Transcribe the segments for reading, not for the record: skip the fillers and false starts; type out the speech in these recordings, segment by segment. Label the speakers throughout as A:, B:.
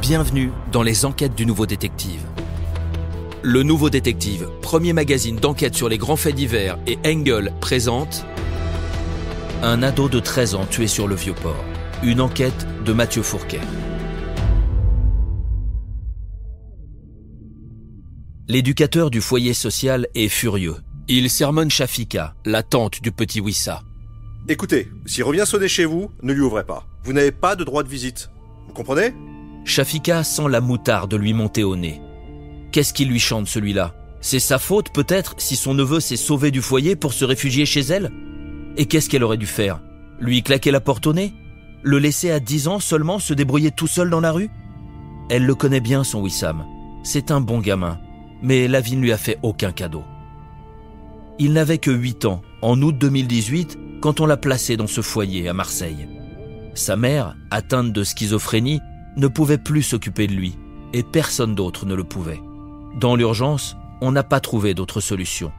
A: Bienvenue dans les enquêtes du Nouveau Détective. Le Nouveau Détective, premier magazine d'enquête sur les grands faits divers, et Engel présente un ado de 13 ans tué sur le Vieux-Port. Une enquête de Mathieu Fourquet. L'éducateur du foyer social est furieux. Il sermonne Shafika, la tante du petit Wissa.
B: Écoutez, s'il revient sonner chez vous, ne lui ouvrez pas. Vous n'avez pas de droit de visite. Vous comprenez ?
A: Shafika sent la moutarde lui monter au nez. Qu'est-ce qui lui chante celui-là ? C'est sa faute peut-être si son neveu s'est sauvé du foyer pour se réfugier chez elle ? Et qu'est-ce qu'elle aurait dû faire ? Lui claquer la porte au nez ? Le laisser à 10 ans seulement se débrouiller tout seul dans la rue ? Elle le connaît bien son Wissam. C'est un bon gamin, mais la vie ne lui a fait aucun cadeau. Il n'avait que 8 ans, en août 2018, quand on l'a placé dans ce foyer à Marseille. Sa mère, atteinte de schizophrénie, ne pouvait plus s'occuper de lui, et personne d'autre ne le pouvait. Dans l'urgence, on n'a pas trouvé d'autre solution.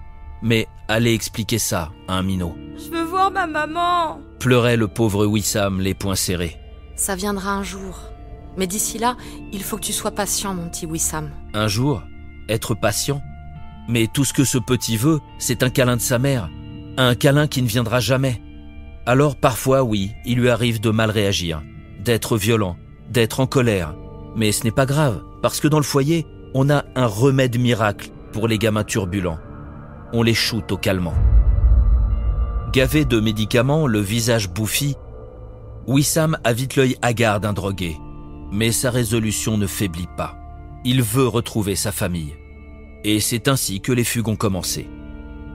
A: Mais allez expliquer ça à un minot.
C: « Je veux voir ma maman !»
A: pleurait le pauvre Wissam, les poings serrés.
D: « Ça viendra un jour. Mais d'ici là, il faut que tu sois patient, mon petit Wissam. »
A: Un jour ? Être patient ? Mais tout ce que ce petit veut, c'est un câlin de sa mère. Un câlin qui ne viendra jamais. Alors parfois, oui, il lui arrive de mal réagir, d'être violent, d'être en colère. Mais ce n'est pas grave, parce que dans le foyer, on a un remède miracle pour les gamins turbulents. On les shoote au calmant. Gavé de médicaments, le visage bouffi, Wissam a vite l'œil hagard d'un drogué. Mais sa résolution ne faiblit pas. Il veut retrouver sa famille. Et c'est ainsi que les fugues ont commencé.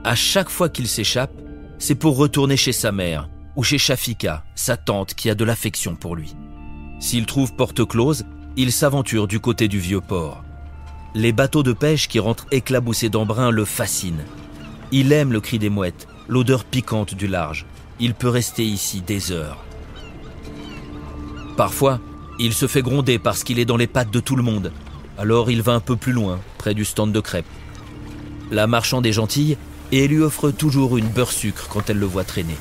A: À chaque fois qu'il s'échappe, c'est pour retourner chez sa mère ou chez Shafika, sa tante qui a de l'affection pour lui. S'il trouve porte close, il s'aventure du côté du Vieux-Port. Les bateaux de pêche qui rentrent éclaboussés d'embrun le fascinent. Il aime le cri des mouettes, l'odeur piquante du large. Il peut rester ici des heures. Parfois, il se fait gronder parce qu'il est dans les pattes de tout le monde. Alors il va un peu plus loin, près du stand de crêpes. La marchande est gentille et elle lui offre toujours une beurre-sucre quand elle le voit traîner.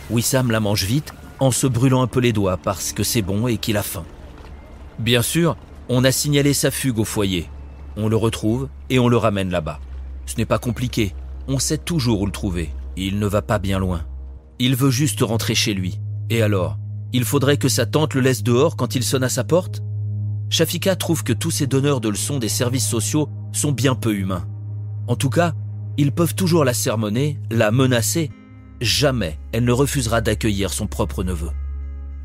A: Wissam la mange vite en se brûlant un peu les doigts parce que c'est bon et qu'il a faim. Bien sûr, on a signalé sa fugue au foyer. On le retrouve et on le ramène là-bas. Ce n'est pas compliqué, on sait toujours où le trouver. Il ne va pas bien loin. Il veut juste rentrer chez lui. Et alors, il faudrait que sa tante le laisse dehors quand il sonne à sa porte ? Shafika trouve que tous ces donneurs de leçons des services sociaux sont bien peu humains. En tout cas, ils peuvent toujours la sermonner, la menacer. Jamais elle ne refusera d'accueillir son propre neveu.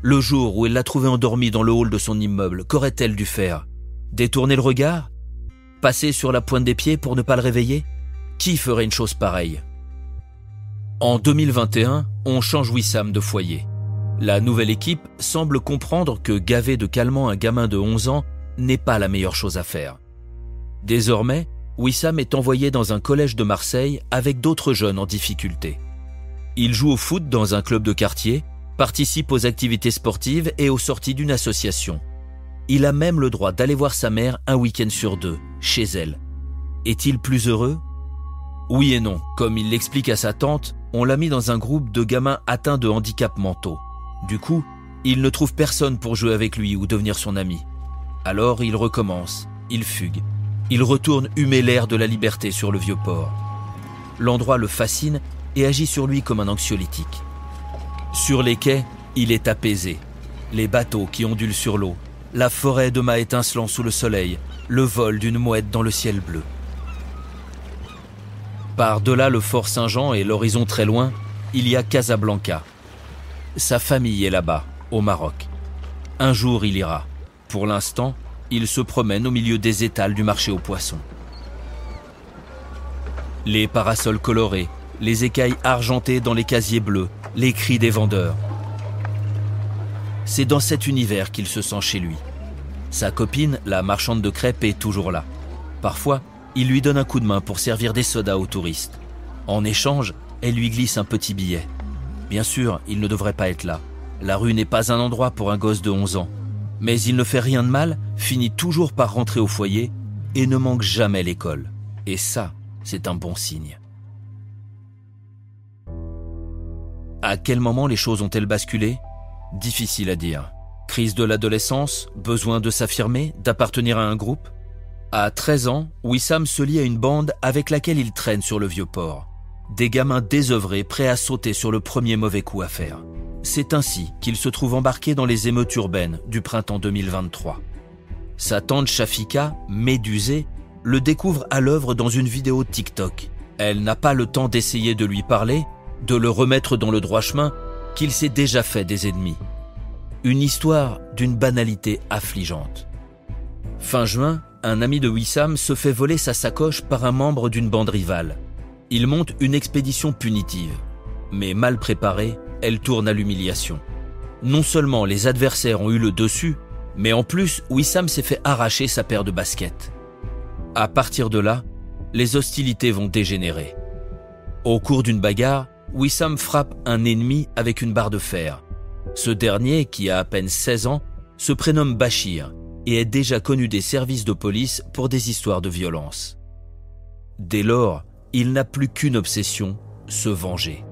A: Le jour où elle l'a trouvé endormi dans le hall de son immeuble, qu'aurait-elle dû faire ? Détourner le regard ? Passer sur la pointe des pieds pour ne pas le réveiller ? Qui ferait une chose pareille ? En 2021, on change Wissam de foyer. La nouvelle équipe semble comprendre que gaver de calmant un gamin de 11 ans n'est pas la meilleure chose à faire. Désormais, Wissam est envoyé dans un collège de Marseille avec d'autres jeunes en difficulté. Il joue au foot dans un club de quartier, participe aux activités sportives et aux sorties d'une association. Il a même le droit d'aller voir sa mère un week-end sur 2, chez elle. Est-il plus heureux ? Oui et non. Comme il l'explique à sa tante, on l'a mis dans un groupe de gamins atteints de handicaps mentaux. Du coup, il ne trouve personne pour jouer avec lui ou devenir son ami. Alors il recommence, il fugue. Il retourne humer l'air de la liberté sur le Vieux-Port. L'endroit le fascine et agit sur lui comme un anxiolytique. Sur les quais, il est apaisé. Les bateaux qui ondulent sur l'eau, la forêt de mâts étincelant sous le soleil, le vol d'une mouette dans le ciel bleu. Par-delà le fort Saint-Jean et l'horizon très loin, il y a Casablanca. Sa famille est là-bas, au Maroc. Un jour, il ira. Pour l'instant, il se promène au milieu des étals du marché aux poissons. Les parasols colorés, les écailles argentées dans les casiers bleus, les cris des vendeurs. C'est dans cet univers qu'il se sent chez lui. Sa copine, la marchande de crêpes, est toujours là. Parfois, il lui donne un coup de main pour servir des sodas aux touristes. En échange, elle lui glisse un petit billet. Bien sûr, il ne devrait pas être là. La rue n'est pas un endroit pour un gosse de 11 ans. Mais il ne fait rien de mal, finit toujours par rentrer au foyer et ne manque jamais l'école. Et ça, c'est un bon signe. À quel moment les choses ont-elles basculé ? Difficile à dire. Crise de l'adolescence, besoin de s'affirmer, d'appartenir à un groupe. À 13 ans, Wissam se lie à une bande avec laquelle il traîne sur le Vieux-Port. Des gamins désœuvrés prêts à sauter sur le premier mauvais coup à faire. C'est ainsi qu'il se trouve embarqué dans les émeutes urbaines du printemps 2023. Sa tante Shafika, médusée, le découvre à l'œuvre dans une vidéo TikTok. Elle n'a pas le temps d'essayer de lui parler, de le remettre dans le droit chemin, qu'il s'est déjà fait des ennemis. Une histoire d'une banalité affligeante. Fin juin, un ami de Wissam se fait voler sa sacoche par un membre d'une bande rivale. Il monte une expédition punitive. Mais mal préparée, elle tourne à l'humiliation. Non seulement les adversaires ont eu le dessus, mais en plus, Wissam s'est fait arracher sa paire de baskets. À partir de là, les hostilités vont dégénérer. Au cours d'une bagarre, Wissam frappe un ennemi avec une barre de fer. Ce dernier, qui a à peine 16 ans, se prénomme Bachir et est déjà connu des services de police pour des histoires de violence. Dès lors, il n'a plus qu'une obsession, se venger.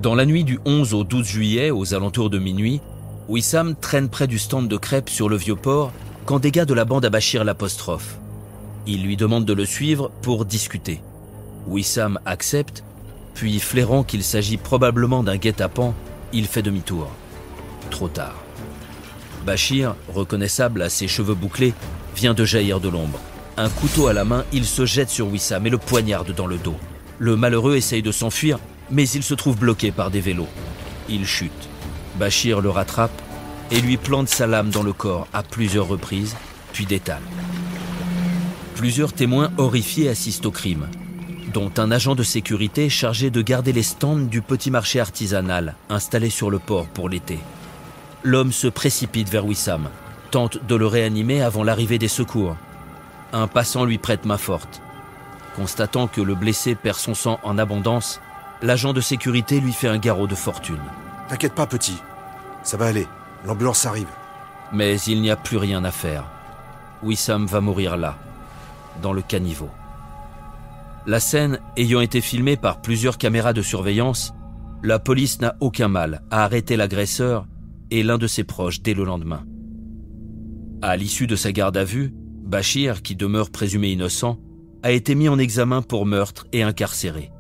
A: Dans la nuit du 11 au 12 juillet, aux alentours de minuit, Wissam traîne près du stand de crêpes sur le Vieux-Port quand des gars de la bande à Bachir l'apostrophe. Il lui demande de le suivre pour discuter. Wissam accepte, puis flairant qu'il s'agit probablement d'un guet-apens, il fait demi-tour. Trop tard. Bachir, reconnaissable à ses cheveux bouclés, vient de jaillir de l'ombre. Un couteau à la main, il se jette sur Wissam et le poignarde dans le dos. Le malheureux essaye de s'enfuir, mais il se trouve bloqué par des vélos. Il chute. Bachir le rattrape et lui plante sa lame dans le corps à plusieurs reprises, puis détale. Plusieurs témoins horrifiés assistent au crime, dont un agent de sécurité chargé de garder les stands du petit marché artisanal installé sur le port pour l'été. L'homme se précipite vers Wissam, tente de le réanimer avant l'arrivée des secours. Un passant lui prête main forte. Constatant que le blessé perd son sang en abondance, l'agent de sécurité lui fait un garrot de fortune.
B: « T'inquiète pas, petit. Ça va aller. L'ambulance arrive. »
A: Mais il n'y a plus rien à faire. Wissam va mourir là, dans le caniveau. La scène ayant été filmée par plusieurs caméras de surveillance, la police n'a aucun mal à arrêter l'agresseur et l'un de ses proches dès le lendemain. À l'issue de sa garde à vue, Bachir, qui demeure présumé innocent, a été mis en examen pour meurtre et incarcéré.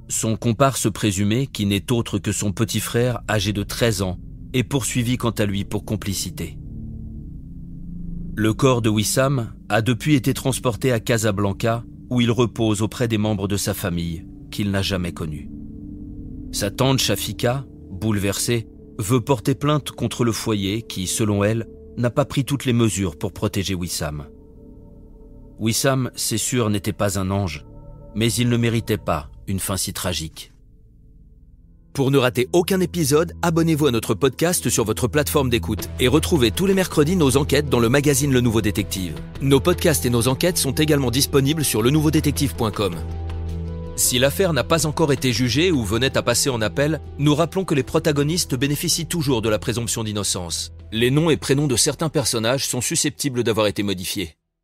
A: Son comparse présumé, qui n'est autre que son petit frère âgé de 13 ans, est poursuivi quant à lui pour complicité. Le corps de Wissam a depuis été transporté à Casablanca, où il repose auprès des membres de sa famille, qu'il n'a jamais connus. Sa tante Shafika, bouleversée, veut porter plainte contre le foyer qui, selon elle, n'a pas pris toutes les mesures pour protéger Wissam. Wissam, c'est sûr, n'était pas un ange, mais il ne méritait pas une fin si tragique.
E: Pour ne rater aucun épisode, abonnez-vous à notre podcast sur votre plateforme d'écoute et retrouvez tous les mercredis nos enquêtes dans le magazine Le Nouveau Détective. Nos podcasts et nos enquêtes sont également disponibles sur lenouveaudétective.com. Si l'affaire n'a pas encore été jugée ou venait à passer en appel, nous rappelons que les protagonistes bénéficient toujours de la présomption d'innocence. Les noms et prénoms de certains personnages sont susceptibles d'avoir été modifiés.